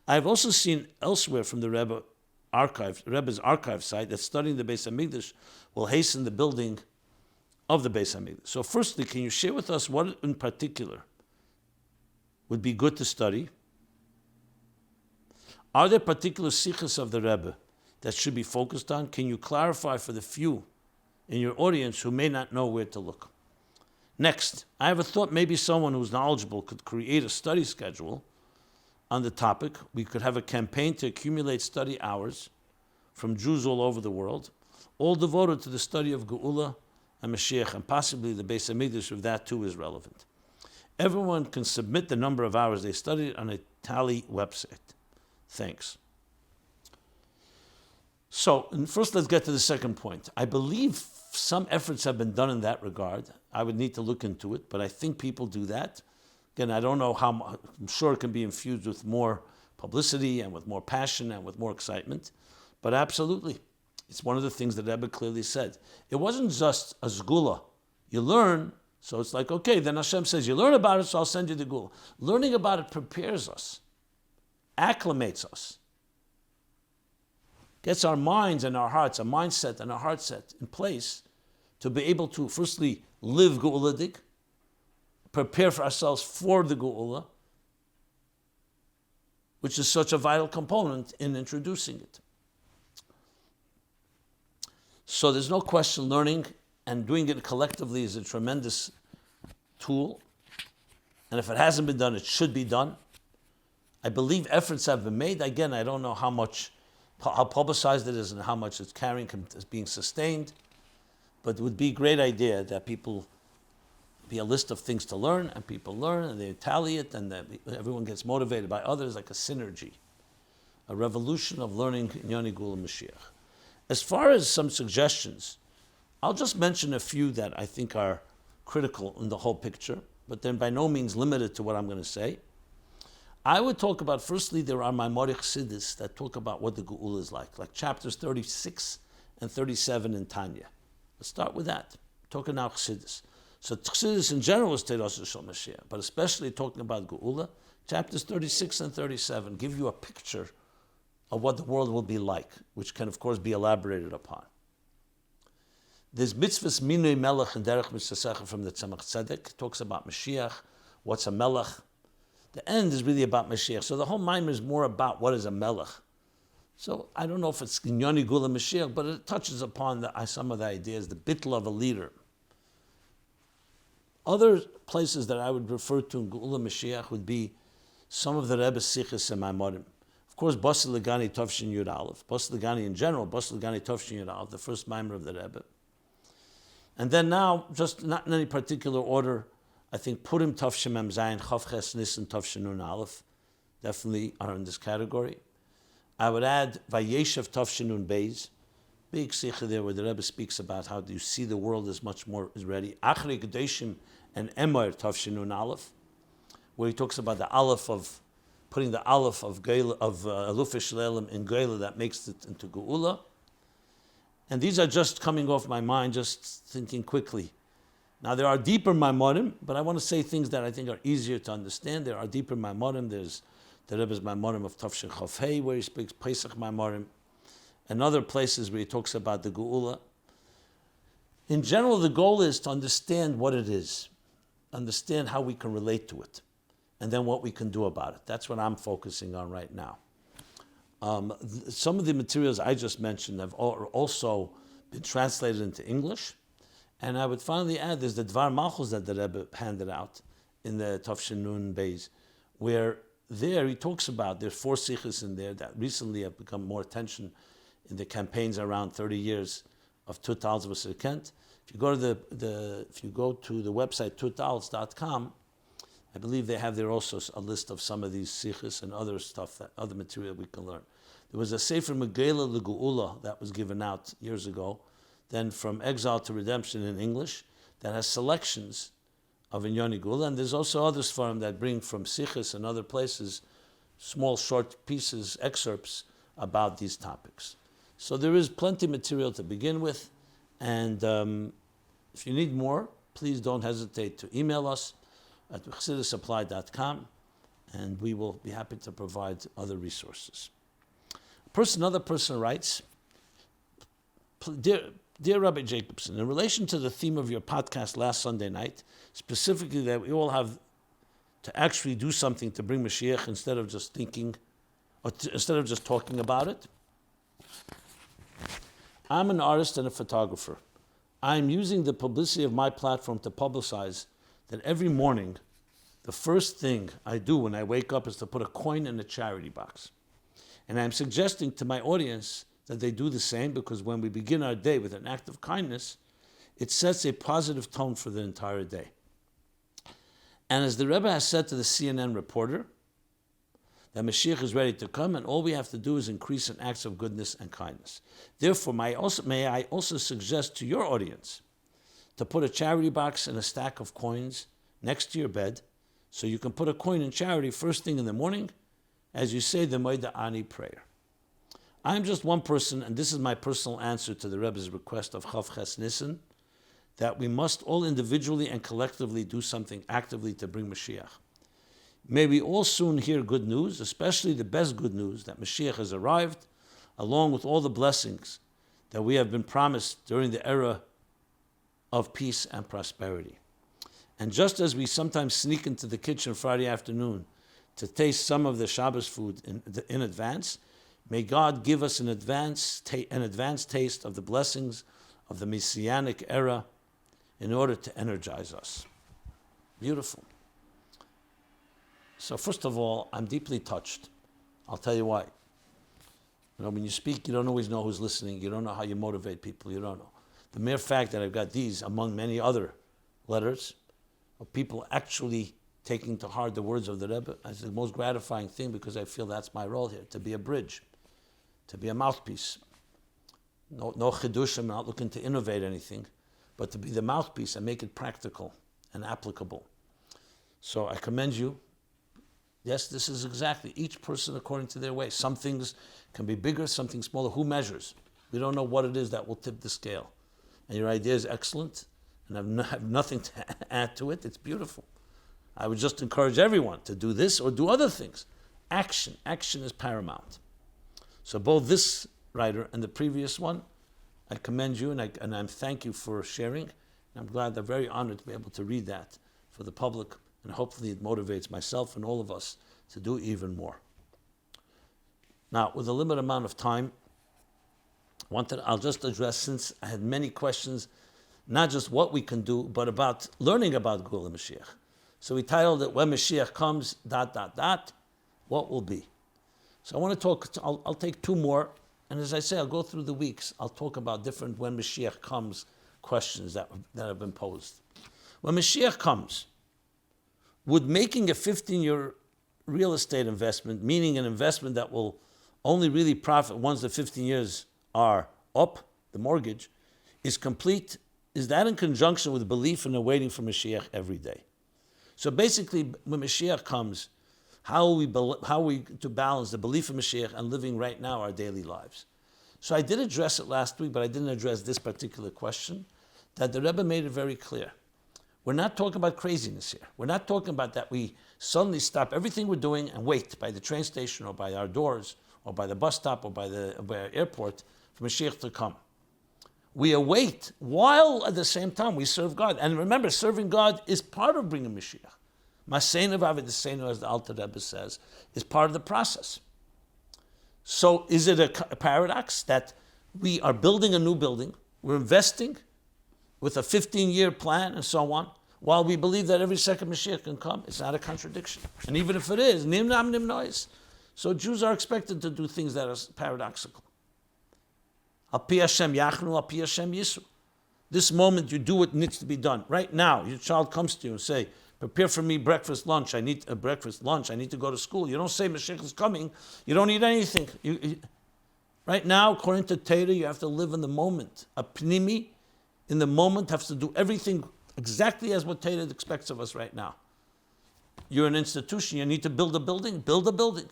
I've also seen elsewhere from the Rebbe's archive site that studying the Beis Hamikdash will hasten the building of the Beis Hamikdash. So firstly, can you share with us what in particular would be good to study? Are there particular sikhs of the Rebbe that should be focused on? Can you clarify for the few in your audience who may not know where to look? Next, I have a thought maybe someone who's knowledgeable could create a study schedule on the topic. We could have a campaign to accumulate study hours from Jews all over the world, all devoted to the study of Geula and Mashiach, and possibly the Beis Hamikdash, if that too is relevant. Everyone can submit the number of hours they studied on a Tally website. Thanks. So, first let's get to the second point. I believe some efforts have been done in that regard. I would need to look into it, but I think people do that. Again, I don't know how, I'm sure it can be infused with more publicity and with more passion and with more excitement, but absolutely. It's one of the things that Rebbe clearly said. It wasn't just a zgula. You learn, so it's like, okay, then Hashem says, you learn about it, so I'll send you the gula. Learning about it prepares us, acclimates us, gets our minds and our hearts, a mindset and a heart set in place to be able to, firstly, live geuladik, prepare for ourselves for the geula, which is such a vital component in introducing it. So there's no question learning and doing it collectively is a tremendous tool. And if it hasn't been done, it should be done. I believe efforts have been made. Again, I don't know how publicized it is and how much it's carrying, is being sustained. But it would be a great idea that people be a list of things to learn, and people learn, and they tally it, and everyone gets motivated by others, like a synergy, a revolution of learning Inyani Geula Mashiach. As far as some suggestions, I'll just mention a few that I think are critical in the whole picture, but then by no means limited to what I'm going to say. I would talk about, firstly, there are Maimonic Chassidus that talk about what the Geula is like chapters 36 and 37 in Tanya. Let's start with that. Talking now Chassidus. So Chassidus in general is Teros Shel Mashiach, but especially talking about Geula, chapters 36 and 37 give you a picture of what the world will be like, which can, of course, be elaborated upon. There's mitzvos minui melech and derech mitzvah from the Tzemach Tzedek, talks about Mashiach, what's a melech. The end is really about Mashiach. So the whole mimer is more about what is a melech. So I don't know if it's Inyani Geula Mashiach, but it touches upon some of the ideas, the bittul of a leader. Other places that I would refer to in Geula Mashiach would be some of the Rebbe's sichos and maimarim. Of course, Basel Legani Tovshin Yud Aleph. Basel Legani in general, Basel Legani Tovshin Yud Aleph, the first mimer of the Rebbe. And then now, just not in any particular order, I think Purim Tovshin Mem Zayin, Chavches Nissan Tovshin Nun Aleph definitely are in this category. I would add Vayeshev Tovshin Nun Beis, big sikha there where the Rebbe speaks about how do you see the world is much more is ready. Acharei-Kedoshim and Emor Tovshin Nun Aleph, where he talks about the Aleph of putting the Aleph of Aluf Shleilim in Geila that makes it into Geula. And these are just coming off my mind, just thinking quickly. Now there are deeper Maimonim, but I want to say things that I think are easier to understand. There are deeper Maimonim. There's the Rebbe's Maimonim of Tafshin Chof Hei, where he speaks Pesach Maimonim, and other places where he talks about the Geula. In general, the goal is to understand what it is, understand how we can relate to it, and then what we can do about it. That's what I'm focusing on right now. Some of the materials I just mentioned have also been translated into English, And I would finally add, there's the Dvar Malchus that the Rebbe handed out in the Tafshin Nun Beis, where there he talks about, there's 4 sikhs in there that recently have become more attention in the campaigns around 30 years of Tutal Tzvos Kent. If you go to the website tutals.com, I believe they have there also a list of some of these sikhs and other stuff, other material we can learn. There was a Sefer Megela L'Geula that was given out years ago, then From Exile to Redemption in English, that has selections of Inyoni Gula, and there's also others for them that bring from sikhs and other places small short pieces, excerpts about these topics. So there is plenty of material to begin with, and if you need more, please don't hesitate to email us at chassidussupply.com, and we will be happy to provide other resources. Another person writes, Dear Rabbi Jacobson, in relation to the theme of your podcast last Sunday night, specifically that we all have to actually do something to bring Moshiach instead of just thinking, or instead of just talking about it, I'm an artist and a photographer. I'm using the publicity of my platform to publicize that every morning, the first thing I do when I wake up is to put a coin in a charity box. And I'm suggesting to my audience that they do the same, because when we begin our day with an act of kindness, it sets a positive tone for the entire day. And as the Rebbe has said to the CNN reporter, that Mashiach is ready to come, and all we have to do is increase in acts of goodness and kindness. Therefore, may I also suggest to your audience to put a charity box and a stack of coins next to your bed, so you can put a coin in charity first thing in the morning, as you say the Moed Ani prayer. I'm just one person, and this is my personal answer to the Rebbe's request of Chav Ches Nissan, that we must all individually and collectively do something actively to bring Mashiach. May we all soon hear good news, especially the best good news, that Mashiach has arrived, along with all the blessings that we have been promised during the era of peace and prosperity. And just as we sometimes sneak into the kitchen Friday afternoon to taste some of the Shabbos food in advance, may God give us an advanced taste of the blessings of the Messianic era in order to energize us. Beautiful. So first of all, I'm deeply touched. I'll tell you why. When you speak, you don't always know who's listening. You don't know how you motivate people. You don't know. The mere fact that I've got these, among many other letters, of people actually taking to heart the words of the Rebbe, is the most gratifying thing, because I feel that's my role here, to be a bridge, to be a mouthpiece. No Chiddush, I'm not looking to innovate anything, but to be the mouthpiece and make it practical and applicable. So I commend you. Yes, this is exactly each person according to their way. Some things can be bigger, something smaller. Who measures? We don't know what it is that will tip the scale. And your idea is excellent, and I have nothing to add to it. It's beautiful. I would just encourage everyone to do this or do other things. Action is paramount. So both this writer and the previous one, I commend you, and I thank you for sharing. I'm glad, I'm very honored to be able to read that for the public, and hopefully it motivates myself and all of us to do even more. Now, with a limited amount of time, I'll just address, since I had many questions, not just what we can do, but about learning about Gula Mashiach. So we titled it, When Mashiach Comes, ... what will be? So I want to talk, I'll take 2 more, and as I say, I'll go through the weeks. I'll talk about different When Mashiach Comes questions that have been posed. When Mashiach comes, would making a 15-year real estate investment, meaning an investment that will only really profit once the 15 years are up, the mortgage, is complete, is that in conjunction with belief and awaiting for Mashiach every day? So basically, when Mashiach comes, how are we to balance the belief in Mashiach and living right now our daily lives? So I did address it last week, but I didn't address this particular question, that the Rebbe made it very clear. We're not talking about craziness here. We're not talking about that we suddenly stop everything we're doing and wait by the train station or by our doors or by the bus stop or by our airport for Mashiach to come. We await while at the same time we serve God. And remember, serving God is part of bringing Mashiach. Maseinu v'avedisenu, as the Alter Rebbe says, is part of the process. So is it a paradox that we are building a new building, we're investing with a 15-year plan and so on, while we believe that every second Mashiach can come. It's not a contradiction. And even if it is, nimnam nimnois. So Jews are expected to do things that are paradoxical. Al pi Hashem yachnu, al pi Hashem yisu. This moment you do what needs to be done. Right now, your child comes to you and say, prepare for me breakfast, lunch. I need a breakfast, lunch. I need to go to school. You don't say Mashiach is coming. You don't eat anything. Right now, according to Torah, you have to live in the moment. A pnimi, in the moment, has to do everything exactly as what Torah expects of us right now. You're an institution. You need to build a building. Build a building.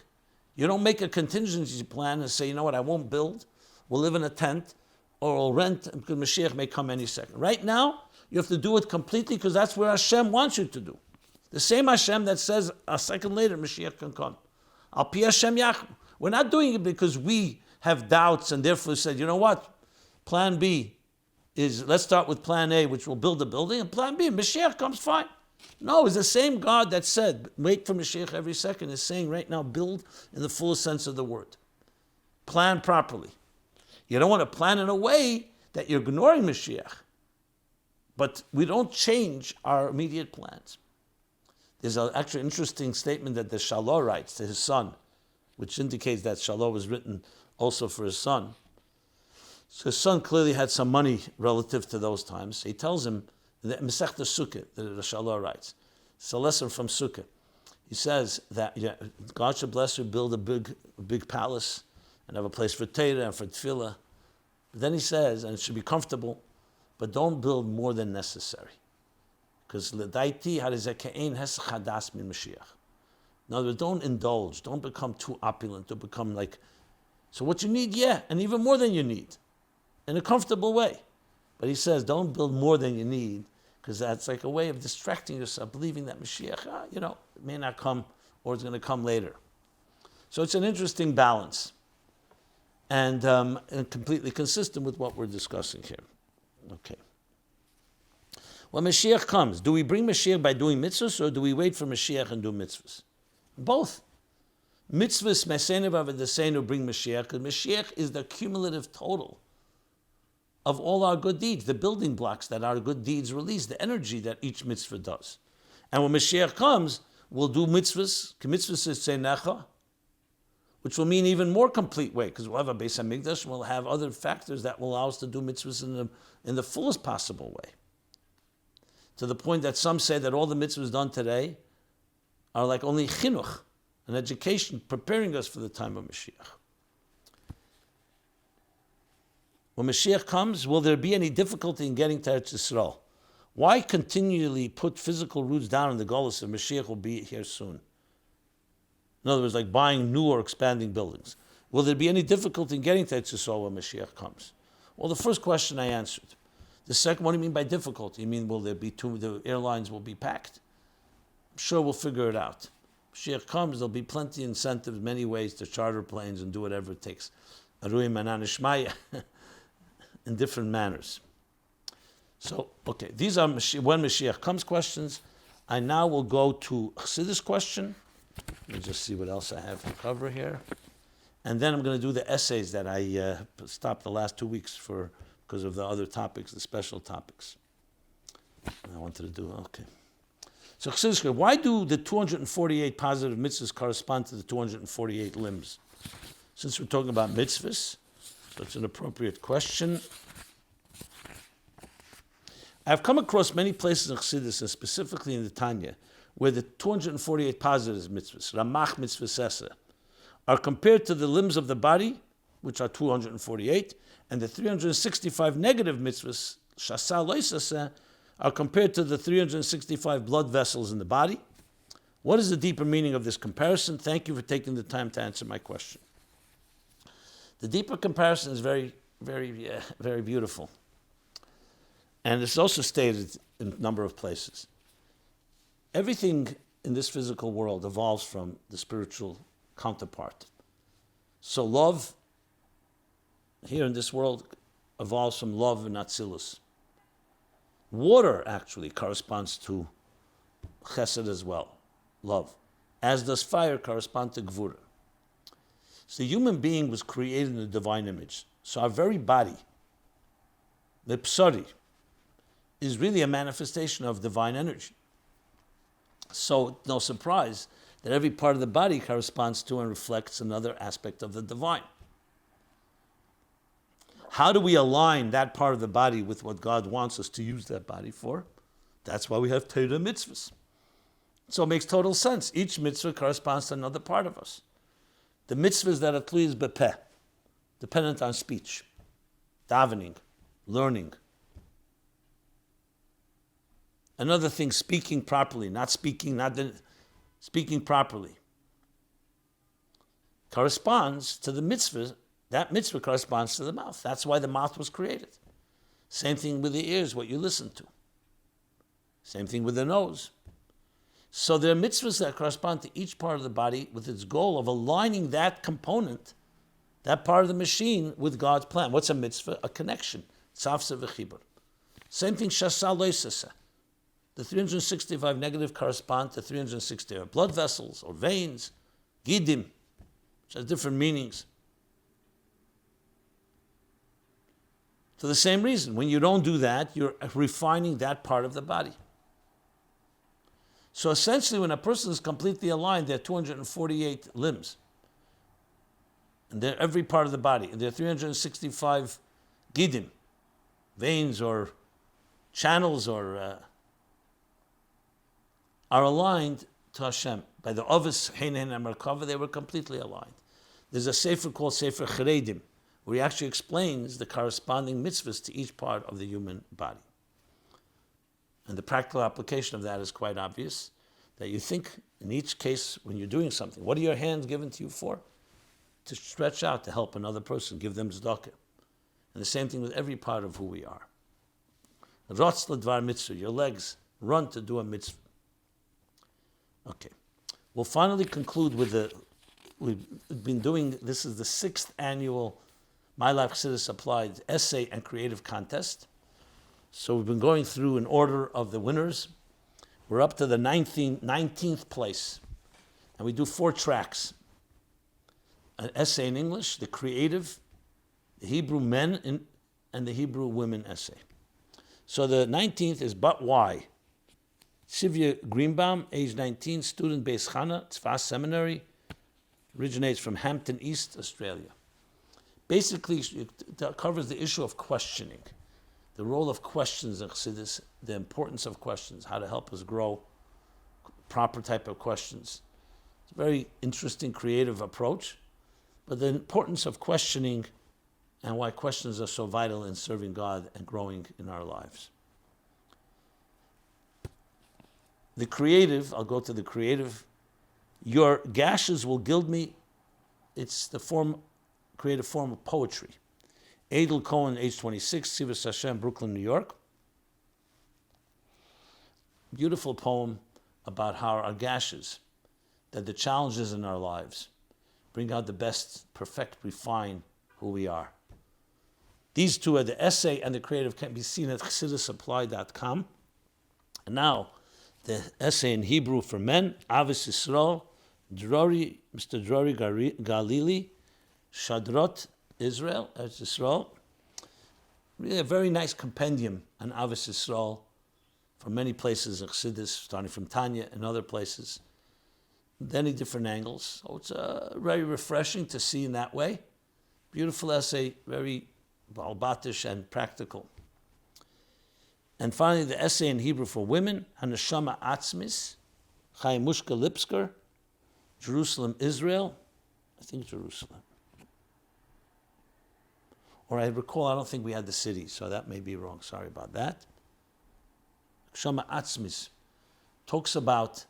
You don't make a contingency plan and say, you know what, I won't build. We'll live in a tent or we'll rent because Mashiach may come any second. Right now, you have to do it completely because that's where Hashem wants you to do. The same Hashem that says a second later Mashiach can come. Al pi Hashem yachnu. We're not doing it because we have doubts and therefore said, you know what, plan B is, let's start with plan A, which will build a building, and plan B, Mashiach comes, fine. No, it's the same God that said, wait for Mashiach every second, is saying right now, build in the fullest sense of the word. Plan properly. You don't want to plan in a way that you're ignoring Mashiach. But we don't change our immediate plans. There's an actually interesting statement that the Shalom writes to his son, which indicates that Shalom was written also for his son. So his son clearly had some money relative to those times. He tells him, the Masechta Sukkah, the Shalom writes, it's a lesson from Sukkah. He says that God should bless you, build a big palace, and have a place for Torah and for Tefillah. But then he says, and it should be comfortable, but don't build more than necessary. Because l'daiti harizekein hes chadas min Mashiach. In other words, don't indulge, don't become too opulent, don't become like, so what you need, yeah, and even more than you need, in a comfortable way. But he says, don't build more than you need, because that's like a way of distracting yourself, believing that Mashiach, it may not come, or it's going to come later. So it's an interesting balance, and completely consistent with what we're discussing here. Okay. When Mashiach comes, do we bring Mashiach by doing mitzvos, or do we wait for Mashiach and do mitzvos? Both. Mitzvos mesenu v'avadasenu bring Mashiach, because Mashiach is the cumulative total of all our good deeds, the building blocks that our good deeds release, the energy that each mitzvah does. And when Mashiach comes, we'll do mitzvahs, mitzvahs is tzenecha, which will mean even more complete way, because we'll have a Beis Hamikdash, and we'll have other factors that will allow us to do mitzvahs in the fullest possible way. To the point that some say that all the mitzvahs done today are like only chinuch, an education preparing us for the time of Mashiach. When Mashiach comes, will there be any difficulty in getting to Eretz Yisrael? Why continually put physical roots down in the Golus if Mashiach will be here soon? In other words, like buying new or expanding buildings. Will there be any difficulty in getting to Eretz Yisrael when Mashiach comes? Well, the first question I answered. The second, what do you mean by difficulty? You mean, will there be the airlines will be packed? I'm sure we'll figure it out. Mashiach comes, there'll be plenty of incentives, many ways to charter planes and do whatever it takes. Arui manan ishmaya, in different manners. So, okay, these are when Mashiach comes questions. I now will go to Chassidus question. Let me just see what else I have to cover here. And then I'm going to do the essays that I stopped the last 2 weeks for because of the other topics, the special topics. I wanted to do, okay. So Chassidus, why do the 248 positive mitzvahs correspond to the 248 limbs? Since we're talking about mitzvahs, so it's an appropriate question. I've come across many places in Chassidus, and specifically in the Tanya, where the 248 positive mitzvahs, Ramach mitzvah sesa, are compared to the limbs of the body, which are 248, and the 365 negative mitzvahs, shasa loisasa, are compared to the 365 blood vessels in the body. What is the deeper meaning of this comparison? Thank you for taking the time to answer my question. The deeper comparison is very, very, very beautiful. And it's also stated in a number of places. Everything in this physical world evolves from the spiritual counterpart. So love here in this world evolves from love and atzilus. Water actually corresponds to chesed as well, love, as does fire correspond to gvura. So the human being was created in the divine image. So our very body, the psari, is really a manifestation of divine energy. So no surprise that every part of the body corresponds to and reflects another aspect of the divine. How do we align that part of the body with what God wants us to use that body for? That's why we have Torah mitzvos. So it makes total sense. Each mitzvah corresponds to another part of us. The mitzvahs that are tluyos bepeh, dependent on speech, davening, learning. Another thing, speaking properly, speaking properly corresponds to the mitzvah. That mitzvah corresponds to the mouth. That's why the mouth was created. Same thing with the ears, what you listen to. Same thing with the nose. So there are mitzvahs that correspond to each part of the body with its goal of aligning that component, that part of the machine, with God's plan. What's a mitzvah? A connection. Tzavsa v'chibur. Same thing, shasal loisasa. The 365 negative correspond to 360 blood vessels or veins, gidim, which has different meanings. For the same reason, when you don't do that, you're refining that part of the body. So essentially, when a person is completely aligned, there are 248 limbs. And they're every part of the body. And there are 365 gidim, veins or channels or are aligned to Hashem. By the Ovis, Heinen, and Merkava, they were completely aligned. There's a Sefer called Sefer Cheredim, where he actually explains the corresponding mitzvahs to each part of the human body. And the practical application of that is quite obvious, that you think in each case when you're doing something, what are your hands given to you for? To stretch out, to help another person, give them tzedakah. And the same thing with every part of who we are. Rotz l'dvar mitzvah, your legs run to do a mitzvah. Okay. We'll finally conclude with we've been doing, this is the 6th annual My Life Chassidus Applied Essay and Creative Contest. So we've been going through an order of the winners. We're up to the 19th place. And we do 4 tracks. An essay in English, the creative, the Hebrew men, and the Hebrew women essay. So the 19th is But Why? Tzivia Greenbaum, age 19, student, Beis Chana, Tzfas Seminary, originates from Hampton, East Australia. Basically, it covers the issue of questioning, the role of questions in Chassidus, the importance of questions, how to help us grow, proper type of questions. It's a very interesting, creative approach, but the importance of questioning and why questions are so vital in serving God and growing in our lives. The creative, I'll go to the creative. Your Gashes will gild me. It's the creative form of poetry. Aidel, Cohen, age 26, Tzivos Hashem, Brooklyn, New York. Beautiful poem about how our Gashes, that the challenges in our lives bring out the best, perfect, refine who we are. These two are the essay and the creative, can be seen at chassidusapply.com. And now, the essay in Hebrew for men, Ahavas Yisrael, Mr. Drori Galili, Shadrot, Israel, Israel. Really a very nice compendium on Ahavas Yisrael from many places in Chassidus, starting from Tanya and other places, many different angles. So it's very refreshing to see in that way. Beautiful essay, very balbatish and practical. And finally, the essay in Hebrew for women, Haneshama Atzmis, Chaya Mushka Lipskar, Jerusalem, Israel. I think Jerusalem. Or I recall, I don't think we had the city, so that may be wrong. Sorry about that. Shama Atzmis talks about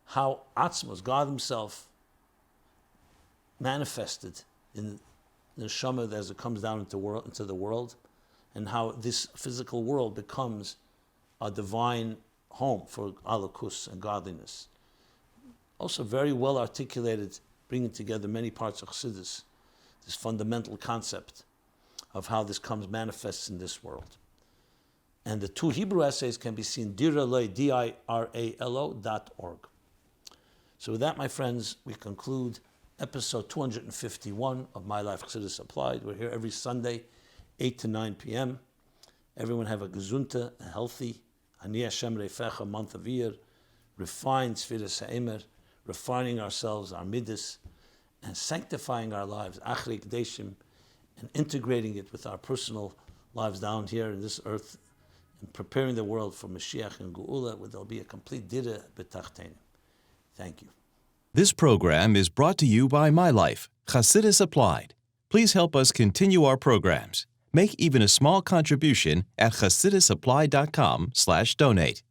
how Atzmos, God Himself, manifested in the Shama as it comes down into the world, and how this physical world becomes a divine home for alakus and godliness. Also very well articulated, bringing together many parts of Chassidus, this fundamental concept of how this manifests in this world. And the 2 Hebrew essays can be seen diralo.org. So with that, my friends, we conclude episode 251 of My Life Chassidus Applied. We're here every Sunday, 8 to 9 p.m. Everyone have a gesunte, a healthy, Ani Hashem Reifecha month of year, refined Sefirah Se'emer, refining ourselves, our midos, and sanctifying our lives, Acharei-Kedoshim, and integrating it with our personal lives down here in this earth, and preparing the world for Moshiach and Geula, where there'll be a complete dira b'tachtenim. Thank you. This program is brought to you by My Life, Chassidus Applied. Please help us continue our programs. Make even a small contribution at chassidusapply.com/donate.